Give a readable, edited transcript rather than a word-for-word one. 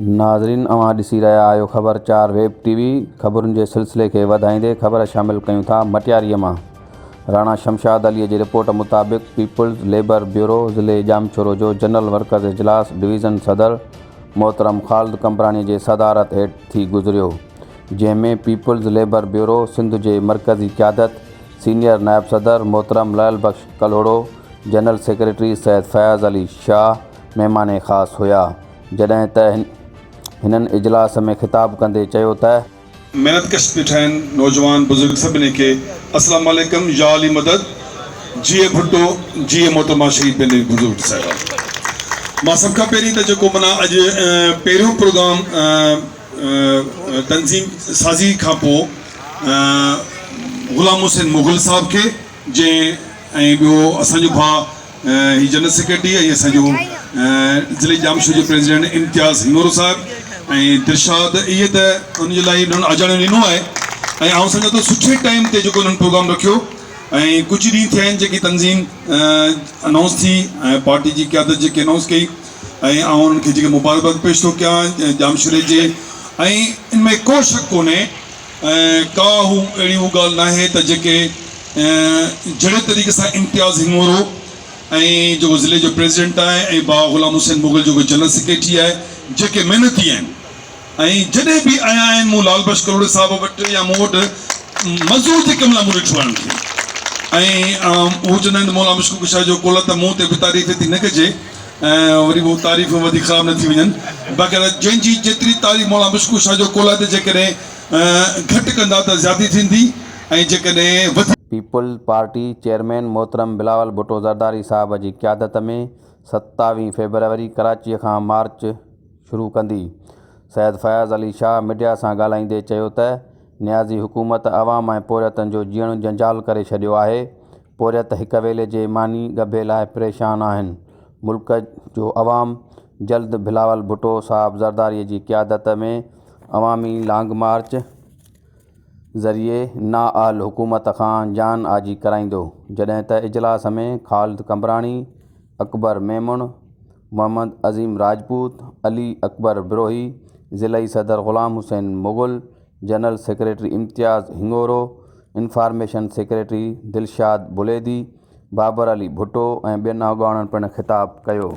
नाज़रीन अवां ॾिसी रहिया आहियो ख़बर 4 वेब टीवी। ख़बरुनि जे सिलसिले खे वधाईंदे ख़बर शामिल कयूं था मटियारीअ मां। राणा शमशाद अलीअ जी रिपोर्ट मुताबिक़ पीपल्स लेबर ब्यूरो ज़िले जामशोरो जो जनरल वर्कर्स इजलास डिवीज़न सदर मोहतरम ख़ालिद कंबरानी जे सदारत हेठि थी गुज़रियो, जंहिंमें पीपल्स लेबर ब्यूरो सिंध जे मरकज़ी क़यादत सीनियर नायब सदर मोहतरम लयल बख्श कलोड़ो, जनरल सेक्रेटरी सैयद फयाज़ अली शाह महिमान ख़ास हुआ। जॾहिं त हिननि इजलास में ख़िताब कंदे चयो त मेहनतकश वेठा आहिनि नौजवान बुज़ुर्ग सभिनी खे अस्सलाम वालेकुम, या अली मदद, जीए भुट्टो, जीए मोहतरमा शहीद पंहिंजे बुज़ुर्ग साहिब। मां सभ खां पहिरीं त जेको माना अॼु पहिरियों प्रोग्राम तंज़ीम साज़ी खां पोइ ग़ुलाम हुसैन मुग़ल साहब खे जंहिं ऐं ॿियो असांजो भाउ ही जनरल सेक्रेटरी ऐं असांजो ज़िले जामशोर जो प्रेसिडेंट इम्तियाज़ हिंगोरो साहिब ऐं दिलशाद, इहे त उनजे लाइ उन्हनि अजाणियो ॾिनो आहे। ऐं आउं सम्झां थो सुठे टाइम ते जेको उन्हनि प्रोग्राम रखियो ऐं कुझु ॾींहं थिया आहिनि जेकी तंज़ीम अनाउंस थी ऐं पार्टी जी क़यादत जेके अनाउंस कई ऐं आउं उन्हनि खे जेके मुबारकबाद पेश थो कयां जामशोरे जे। ऐं इनमें को शक कोन्हे, का हू अहिड़ी हू ॻाल्हि न आहे त जेके जहिड़े तरीक़े सां इम्तियाज़ हिंगोरो ऐं जेको ज़िले जो प्रेसिडेंट आहे ऐं भाउ ग़ुलाम हुसैन मुग़ल जेको जनरल सेक्रेटरी आहे, जेके महिनती आहिनि ऐं जॾहिं बि आया आहिनि मूं लाल बख्श कलोड़े साहिब वटि या मूं वटि मज़ूर जे कम लाइ मूं ॾिठो आहे उन्हनि खे। ऐं उहो चवंदा आहिनि मौला मुश्किल कुशा जो कोल त मुंहं ते बि तारीफ़ थी न कजे, वरी उहो तारीफ़ वधीक ख़राबु न थी वञनि। बाक़ाइदा जंहिंजी जेतिरी तारीफ़ मौला मुश्किल कुशा जो कोल ते जेकॾहिं घटि कंदा त ज़्यादा थींदी ऐं जेकॾहिं वधीक। पीपल्स पार्टी चेयरमैन मोहतरम बिलावल भुट्टो ज़रदारी साहब जी क़यादत में 27 फरवरी कराचीअ खां मार्च शुरू कंदी। सैयद फयाज़ अली शाह मीडिया सां ॻाल्हाईंदे चयो त नियाज़ी हुकूमत अवाम ऐं पोरियतनि जो जीअणु जंजाल करे छॾियो आहे। पोरियत हिक वेले जे मानी ॻभे लाइ परेशान आहिनि। मुल्क जो अवाम जल्द बिलावल भुट्टो साहब ज़रदारीअ जी क़यादत में अवामी लॉन्ग मार्च ज़रिए नाअहल हुकूमत खां जान आजी कराईंदो। जॾहिं त इजलास में ख़ालिद कंबरानी, अकबर मेमन, मोहम्मद अज़ीम राजपूत, अली अकबर बिरोही, ज़िलई सदर ग़ुलाम हुसैन मुग़ल, जनरल सेक्रेटरी इम्तियाज़ हिंगोरो, इंफॉर्मेशन सेक्रेटरी दिलशाद बुलेदी, बाबर अली भुट्टो ऐं ॿियनि अॻवाननि पिणु ख़िताब कयो।